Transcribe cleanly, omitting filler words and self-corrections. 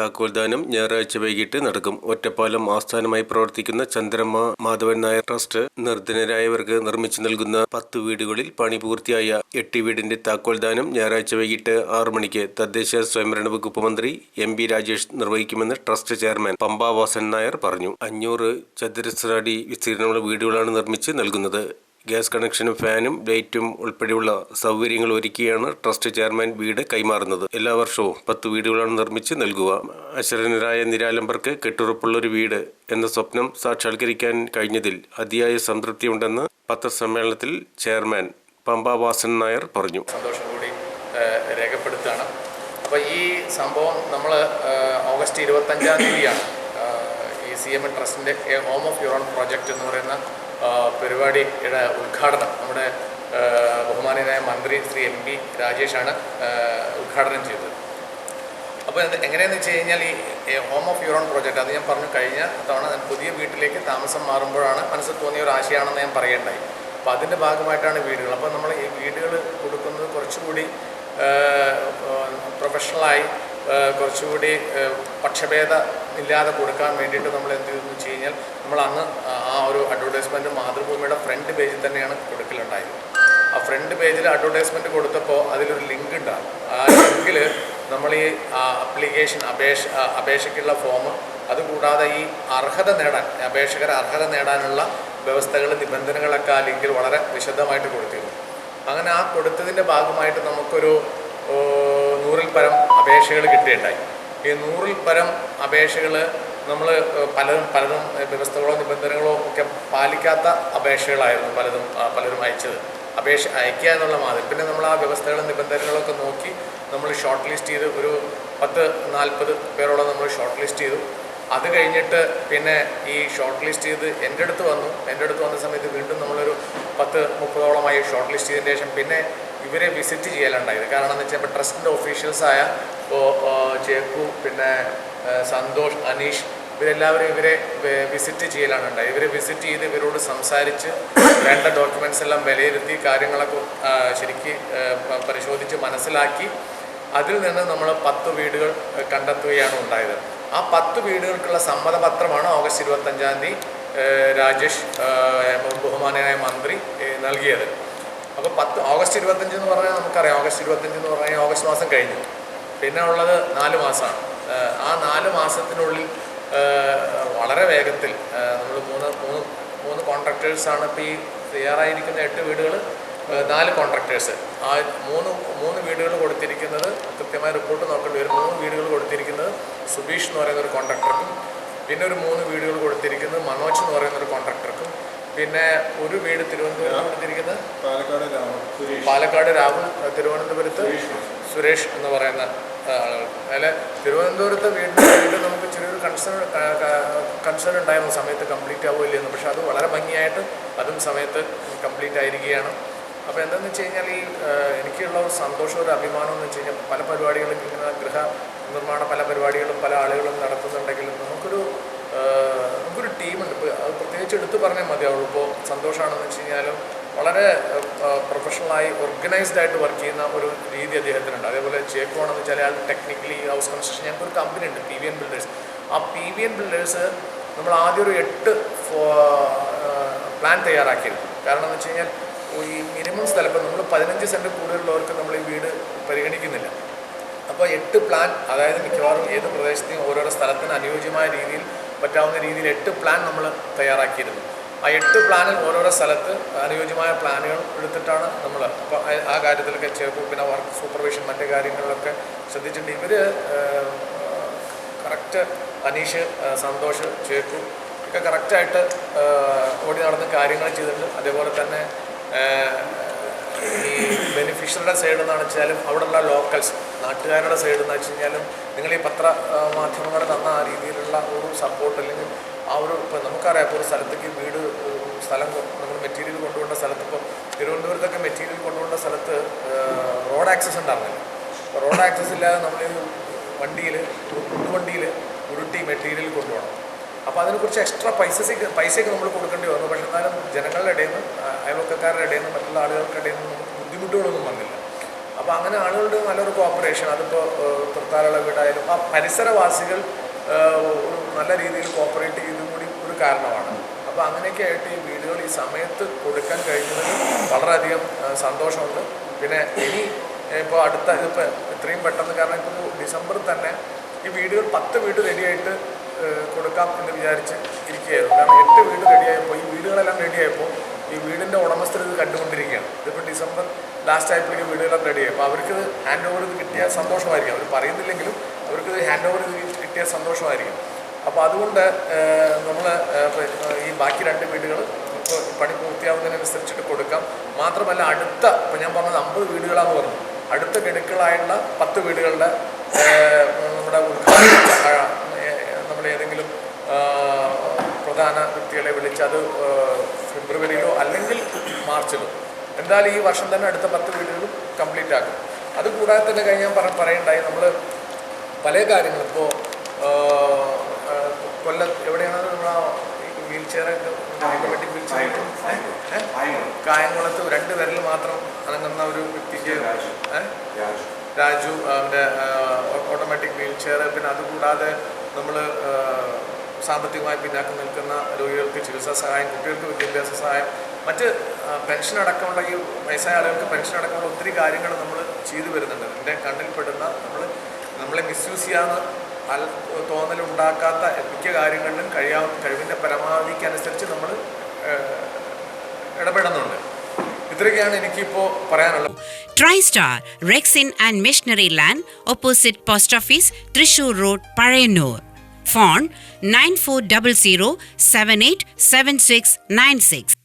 താക്കോൽദാനം ഞായറാഴ്ച വൈകിട്ട് നടക്കും. ഒറ്റപ്പാലം ആസ്ഥാനമായി പ്രവർത്തിക്കുന്ന ചന്ദ്രമ്മ മാധവൻ നായർ ട്രസ്റ്റ് നിർധനരായവർക്ക് നിർമ്മിച്ചു നൽകുന്ന 10 വീടുകളിൽ പണി പൂർത്തിയായ 8 വീടിന്റെ താക്കോൽദാനം ഞായറാഴ്ച വൈകിട്ട് 6 മണിക്ക് തദ്ദേശ സ്വയംഭരണ വകുപ്പ് മന്ത്രി MP രാജേഷ് നിർവഹിക്കുമെന്ന് ട്രസ്റ്റ് ചെയർമാൻ പമ്പ വാസൻ നായർ പറഞ്ഞു. 500 ചതുരശ്ര അടി വിസ്തീർണമുള്ള വീടുകളാണ് നിർമ്മിച്ച് നൽകുന്നത്. ഗ്യാസ് കണക്ഷനും ഫാനും ലൈറ്റും ഉൾപ്പെടെയുള്ള സൗകര്യങ്ങൾ ഒരുക്കിയാണ് ട്രസ്റ്റ് ചെയർമാൻ വീട് കൈമാറുന്നത്. എല്ലാ വർഷവും 10 വീടുകളാണ് നിർമ്മിച്ച് നൽകുക. അശരണരായ നിരാലംബർക്ക് കെട്ടുറപ്പുള്ളൊരു വീട് എന്ന സ്വപ്നം സാക്ഷാത്കരിക്കാൻ കഴിഞ്ഞതിൽ അതിയായ സംതൃപ്തിയുണ്ടെന്ന് പത്രസമ്മേളനത്തിൽ ചെയർമാൻ പമ്പ വാസൻ നായർ പറഞ്ഞു. സന്തോഷം കൂടി രേഖപ്പെടുത്തുകയാണ്. അപ്പോൾ ഈ സംഭവം നമ്മൾ ഓഗസ്റ്റ് 25-ാം തീയതിയാണ് ഈ CMN ട്രസ്റ്റിൻ്റെ home of your own project എന്ന് പറയുന്ന പരിപാടിയുടെ ഉദ്ഘാടനം നമ്മുടെ ബഹുമാനീയനായ മന്ത്രി ശ്രീ MP രാജേഷാണ് ഉദ്ഘാടനം ചെയ്തത്. അപ്പോൾ എങ്ങനെയാണെന്ന് വെച്ച് കഴിഞ്ഞാൽ ഈ home of your own project അത് ഞാൻ പറഞ്ഞു കഴിഞ്ഞ തവണ പുതിയ വീട്ടിലേക്ക് താമസം മാറുമ്പോഴാണ് മനസ്സിൽ തോന്നിയ ഒരു ആശയമാണെന്ന് ഞാൻ പറയേണ്ടായി. അപ്പോൾ അതിൻ്റെ ഭാഗമായിട്ടാണ് വീടുകൾ. അപ്പോൾ നമ്മൾ ഈ വീടുകൾ കൊടുക്കുന്നത് കുറച്ചുകൂടി പ്രൊഫഷണലായി കുറച്ചുകൂടി പക്ഷഭേദം ഇല്ലാതെ കൊടുക്കാൻ വേണ്ടിയിട്ട് നമ്മൾ എന്ത് ചെയ്തെന്ന് വെച്ച് കഴിഞ്ഞാൽ നമ്മൾ അന്ന് ആ ഒരു അഡ്വർടൈസ്മെൻറ്റ് മാതൃഭൂമിയുടെ ഫ്രണ്ട് പേജിൽ തന്നെയാണ് കൊടുക്കലുണ്ടായത്. ആ ഫ്രണ്ട് പേജിൽ അഡ്വർടൈസ്മെൻറ്റ് കൊടുത്തപ്പോൾ അതിലൊരു ലിങ്ക് ഉണ്ടാകും. ആ ലിങ്കിൽ നമ്മൾ ഈ അപേക്ഷയ്ക്കുള്ള ഫോം, അതുകൂടാതെ ഈ അർഹത നേടാൻ അപേക്ഷകർ അർഹത നേടാനുള്ള വ്യവസ്ഥകൾ നിബന്ധനകളൊക്കെ ആ ലിങ്കിൽ വളരെ വിശദമായിട്ട് കൊടുത്തിരുന്നു. അങ്ങനെ ആ കൊടുത്തതിൻ്റെ ഭാഗമായിട്ട് നമുക്കൊരു 100-ൽ പരം അപേക്ഷകൾ കിട്ടിയിട്ടുണ്ടായി. ഈ 100-ൽ പരം അപേക്ഷകൾ നമ്മൾ പലതും വ്യവസ്ഥകളോ നിബന്ധനകളോ ഒക്കെ പാലിക്കാത്ത അപേക്ഷകളായിരുന്നു പലരും അയച്ചത്. അപേക്ഷ അയക്കുക എന്നുള്ള മാതിരി. പിന്നെ നമ്മൾ ആ വ്യവസ്ഥകളും നിബന്ധനകളൊക്കെ നോക്കി നമ്മൾ ഷോർട്ട് ലിസ്റ്റ് ചെയ്ത് ഒരു 10-40 പേരോളം നമ്മൾ ഷോർട്ട് ലിസ്റ്റ് ചെയ്തു. അത് കഴിഞ്ഞിട്ട് പിന്നെ ഈ ഷോർട്ട് ലിസ്റ്റ് ചെയ്ത് എൻ്റെ അടുത്ത് വന്ന സമയത്ത് വീണ്ടും നമ്മളൊരു 10-30ഓളമായി ഷോർട്ട് ലിസ്റ്റ് ചെയ്തതിന് ശേഷം പിന്നെ ഇവരെ വിസിറ്റ് ചെയ്യലുണ്ടായത്. കാരണം എന്ന് വെച്ചാൽ ഇപ്പോൾ ട്രസ്റ്റിൻ്റെ ഒഫീഷ്യൽസായ ഇപ്പോൾ ചേക്കു, പിന്നെ സന്തോഷ്, അനീഷ്, ഇവരെല്ലാവരും ഇവരെ വിസിറ്റ് ചെയ്യലാണ് ഉണ്ടായത്. ഇവരെ വിസിറ്റ് ചെയ്ത് ഇവരോട് സംസാരിച്ച് വേണ്ട ഡോക്യുമെൻറ്റ്സ് എല്ലാം വിലയിരുത്തി കാര്യങ്ങളൊക്കെ ശരിക്ക് പരിശോധിച്ച് മനസ്സിലാക്കി അതിൽ നിന്ന് നമ്മൾ 10 വീടുകൾ കണ്ടെത്തുകയാണ് ഉണ്ടായത്. ആ 10 വീടുകൾക്കുള്ള സമ്മതപത്രമാണ് ഓഗസ്റ്റ് 25-ാം തീയതി രാജേഷ് ബഹുമാനനായ മന്ത്രി നൽകിയത്. അപ്പോൾ ഓഗസ്റ്റ് 25 എന്ന് പറഞ്ഞാൽ നമുക്കറിയാം, ഓഗസ്റ്റ് 25 എന്ന് പറഞ്ഞാൽ ഓഗസ്റ്റ് മാസം കഴിഞ്ഞു. പിന്നെ ഉള്ളത് 4 മാസമാണ്. ആ 4 മാസത്തിനുള്ളിൽ വളരെ വേഗത്തിൽ നമ്മൾ മൂന്ന് കോൺട്രാക്ടേഴ്സാണ് ഇപ്പോൾ ഈ തയ്യാറായിരിക്കുന്ന 8 വീടുകൾ. 4 കോൺട്രാക്ടേഴ്സ്. ആ മൂന്ന് വീടുകൾ കൊടുത്തിരിക്കുന്നത് കൃത്യമായ റിപ്പോർട്ട് നോക്കേണ്ടി വരും. 3 വീടുകൾ കൊടുത്തിരിക്കുന്നത് സുബീഷ് എന്ന് പറയുന്ന ഒരു കോൺട്രാക്ടർക്കും, പിന്നെ ഒരു 3 വീടുകൾ കൊടുത്തിരിക്കുന്നത് മനോജ് എന്ന് പറയുന്ന ഒരു കോൺട്രാക്ടർക്കും, പിന്നെ ഒരു വീട് തിരുവനന്തപുരത്ത് കൊടുത്തിരിക്കുന്നത് പാലക്കാട് രാഹുൽ, തിരുവനന്തപുരത്ത് സുരേഷ് എന്ന് പറയുന്ന ആളുകൾ. അതിൽ തിരുവനന്തപുരത്തെ വീട് നമുക്ക് ചെറിയൊരു കൺസേൺ ഉണ്ടായിരുന്നു സമയത്ത് കംപ്ലീറ്റ് ആവുകയില്ലെന്ന്. പക്ഷെ അത് വളരെ ഭംഗിയായിട്ട് അതും സമയത്ത് കംപ്ലീറ്റ് ആയിരിക്കുകയാണ്. അപ്പോൾ എന്താണെന്ന് വെച്ച് കഴിഞ്ഞാൽ ഈ എനിക്കുള്ള ഒരു സന്തോഷം, ഒരു അഭിമാനം എന്ന് വെച്ച് കഴിഞ്ഞാൽ പല പരിപാടികളും ഇങ്ങനെ ഗൃഹ നിർമ്മാണ പല പരിപാടികളും പല ആളുകളും നടത്തുന്നുണ്ടെങ്കിലും നമുക്കൊരു ടീമുണ്ട്. ഇപ്പോൾ അത് പ്രത്യേകിച്ച് എടുത്തു പറഞ്ഞാൽ മതിയാവുള്ളൂ. ഇപ്പോൾ സന്തോഷമാണെന്ന് വെച്ച് കഴിഞ്ഞാലും വളരെ പ്രൊഫഷണലായി ഓർഗനൈസ്ഡ് ആയിട്ട് വർക്ക് ചെയ്യുന്ന ഒരു രീതി അദ്ദേഹത്തിനുണ്ട്. അതേപോലെ ചേക്കുവാണെന്ന് വെച്ചാൽ അയാൾ ടെക്നിക്കലി ഹൗസ് കൺസ്ട്രക്ഷൻ, ഞങ്ങൾക്കൊരു കമ്പനി ഉണ്ട് PVN ബിൽഡേഴ്സ്. ആ PVN ബിൽഡേഴ്സ് നമ്മൾ ആദ്യം ഒരു 8 പ്ലാൻ തയ്യാറാക്കിയിരുന്നു. കാരണം എന്ന് വെച്ച് കഴിഞ്ഞാൽ ഈ മിനിമം സ്ഥലം ഇപ്പോൾ നമ്മൾ 15 സെൻറ്റ് കൂടുതലുള്ളവർക്ക് നമ്മൾ ഈ വീട് പരിഗണിക്കുന്നില്ല. അപ്പോൾ 8 പ്ലാൻ, അതായത് മിക്കവാറും ഏത് പ്രദേശത്തെയും ഓരോരോ സ്ഥലത്തിന് അനുയോജ്യമായ രീതിയിൽ പറ്റാവുന്ന രീതിയിൽ 8 പ്ലാൻ നമ്മൾ തയ്യാറാക്കിയിരുന്നു. ആ 8 പ്ലാനിൽ ഓരോരോ സ്ഥലത്ത് അനുയോജ്യമായ പ്ലാനുകൾ എടുത്തിട്ടാണ് നമ്മൾ അപ്പോൾ ആ കാര്യത്തിലൊക്കെ ചേർക്കും. പിന്നെ വർക്ക് സൂപ്പർവിഷൻ മറ്റു കാര്യങ്ങളിലൊക്കെ ശ്രദ്ധിച്ചിട്ടുണ്ട്. ഇവർ കറക്റ്റ് അനീഷ്, സന്തോഷ്, ചേക്കു ഒക്കെ കറക്റ്റായിട്ട് ഓടി നടന്ന് കാര്യങ്ങൾ ചെയ്തിട്ടുണ്ട്. അതേപോലെ തന്നെ ഈ ബെനിഫിഷ്യറിയുടെ സൈഡിൽ നിന്നാണ് വെച്ചാലും അവിടെയുള്ള ലോക്കൽസ് നാട്ടുകാരുടെ സൈഡിൽ നിന്ന് വെച്ച് കഴിഞ്ഞാലും നിങ്ങൾ ഈ പത്രമാധ്യമങ്ങൾ തന്ന ആ രീതിയിലുള്ള ഒരു സപ്പോർട്ട്, അല്ലെങ്കിൽ ആ ഒരു ഇപ്പോൾ നമുക്കറിയാം ഇപ്പോൾ ഒരു സ്ഥലത്തേക്ക് സ്ഥലം നമ്മൾ മെറ്റീരിയൽ കൊണ്ടുപോകേണ്ട സ്ഥലത്ത്, ഇപ്പോൾ തിരുവനന്തപുരത്തൊക്കെ മെറ്റീരിയൽ കൊണ്ടുപോകേണ്ട സ്ഥലത്ത് റോഡ് ആക്സസ് ഉണ്ടായിരുന്നില്ല. അപ്പോൾ റോഡ് ആക്സസ് ഇല്ലാതെ നമ്മൾ വണ്ടിയിൽ ഉരുട്ടി മെറ്റീരിയൽ കൊണ്ടുപോകണം. അപ്പോൾ അതിനെക്കുറിച്ച് എക്സ്ട്രാ പൈസയൊക്കെ നമ്മൾ കൊടുക്കേണ്ടി വന്നു. പക്ഷെ എന്നാലും ജനങ്ങളുടെ ഇടയിൽ നിന്ന്, അയൽവക്കക്കാരുടെ ഇടയിൽ നിന്ന്, മറ്റുള്ള ആളുകൾക്കിടയിൽ നിന്ന് നമുക്ക് ബുദ്ധിമുട്ടുകളൊന്നും വന്നില്ല. അപ്പോൾ അങ്ങനെ ആളുകളുടെ നല്ലൊരു കോപ്പറേഷൻ, അതിപ്പോൾ തൃത്താലുള്ള വീടായാലും ആ പരിസരവാസികൾ നല്ല രീതിയിൽ കോപ്പറേറ്റ് ചെയ്തും കൂടി ഒരു കാരണമാണ്. അപ്പോൾ അങ്ങനെയൊക്കെ ആയിട്ട് ഈ വീടുകൾ ഈ സമയത്ത് കൊടുക്കാൻ കഴിഞ്ഞതിൽ വളരെയധികം സന്തോഷമുണ്ട്. പിന്നെ ഇനി ഇപ്പോൾ ഇതിപ്പോൾ ഇത്രയും പെട്ടെന്ന്, കാരണം ഇപ്പോൾ ഡിസംബറിൽ തന്നെ ഈ വീടുകൾ 10 വീട് റെഡിയായിട്ട് കൊടുക്കാം എന്ന് വിചാരിച്ച് ഇരിക്കുകയായിരുന്നു. കാരണം 8 വീട് റെഡിയായപ്പോൾ ഈ വീടുകളെല്ലാം റെഡിയായപ്പോൾ ഈ വീടിൻ്റെ ഉടമസ്ഥർ ഇത് കണ്ടുകൊണ്ടിരിക്കുകയാണ്. ഇതിപ്പോൾ ഡിസംബർ ലാസ്റ്റ് ആയപ്പോഴേക്കും വീടുകളെല്ലാം റെഡിയായി. അപ്പോൾ അവർക്കിത് ഹാൻഡ് ഓവർ ഇത് കിട്ടിയ സന്തോഷമായിരിക്കും. അവർ പറയുന്നില്ലെങ്കിലും അവർക്കിത് ഹാൻഡ് ഓവർ ഇത് കിട്ടിയ സന്തോഷമായിരിക്കും. അപ്പോൾ അതുകൊണ്ട് നമ്മൾ ഈ ബാക്കി 2 വീടുകൾ ഇപ്പോൾ പണി പൂർത്തിയാവുന്നതിനനുസരിച്ചിട്ട് കൊടുക്കാം. മാത്രമല്ല ഇപ്പോൾ ഞാൻ പറഞ്ഞത് 50 വീടുകളാണെന്ന് പറഞ്ഞു. അടുത്ത ഗഡുക്കളായുള്ള 10 വീടുകളുടെ നമ്മുടെ നമ്മൾ ഏതെങ്കിലും പ്രധാന വ്യക്തികളെ വിളിച്ച് അത് ഫെബ്രുവരിയിലോ അല്ലെങ്കിൽ മാർച്ചിലോ എന്തായാലും ഈ വർഷം തന്നെ അടുത്ത 10 വീടുകളും കംപ്ലീറ്റ് ആക്കും. അതുകൂടാതെ തന്നെ ഞാൻ പറയണ്ടായി, നമ്മൾ പല കാര്യങ്ങളും ഇപ്പോൾ എവിടെയാണ് നമ്മൾ wheel chair automatic wheel chair കായംകുളത്ത് 2 വിരൽ മാത്രം അനങ്ങുന്ന ഒരു വ്യക്തിക്ക് രാജു അവൻ്റെ ഓട്ടോമാറ്റിക് വീൽ ചെയർ. പിന്നെ അതുകൂടാതെ നമ്മൾ സാമ്പത്തികമായി പിന്നാക്കം നിൽക്കുന്ന രോഗികൾക്ക് ചികിത്സാ സഹായം, കുട്ടികൾക്ക് വിദ്യാഭ്യാസ സഹായം, മറ്റ് പെൻഷൻ അടക്കമുള്ള ഈ വയസ്സായ ആളുകൾക്ക് പെൻഷൻ അടക്കമുള്ള ഒത്തിരി കാര്യങ്ങൾ നമ്മൾ ചെയ്തു വരുന്നുണ്ട്. എൻ്റെ കണ്ണിൽപ്പെടുന്ന നമ്മളെ മിസ്യൂസ് ചെയ്യാമെന്ന് തോന്നലുണ്ടാക്കാത്ത മിക്ക കാര്യങ്ങളിലും കഴിവിൻ്റെ പരമാവധിക്കനുസരിച്ച് നമ്മൾ ഇടപെടുന്നുണ്ട്. ഇത്രയൊക്കെയാണ് എനിക്കിപ്പോൾ പറയാനുള്ളത്. TriStar Rexin and Missionary Land, opposite Post Office, Thrissur Road, Payyanur. Phone 9400 787696.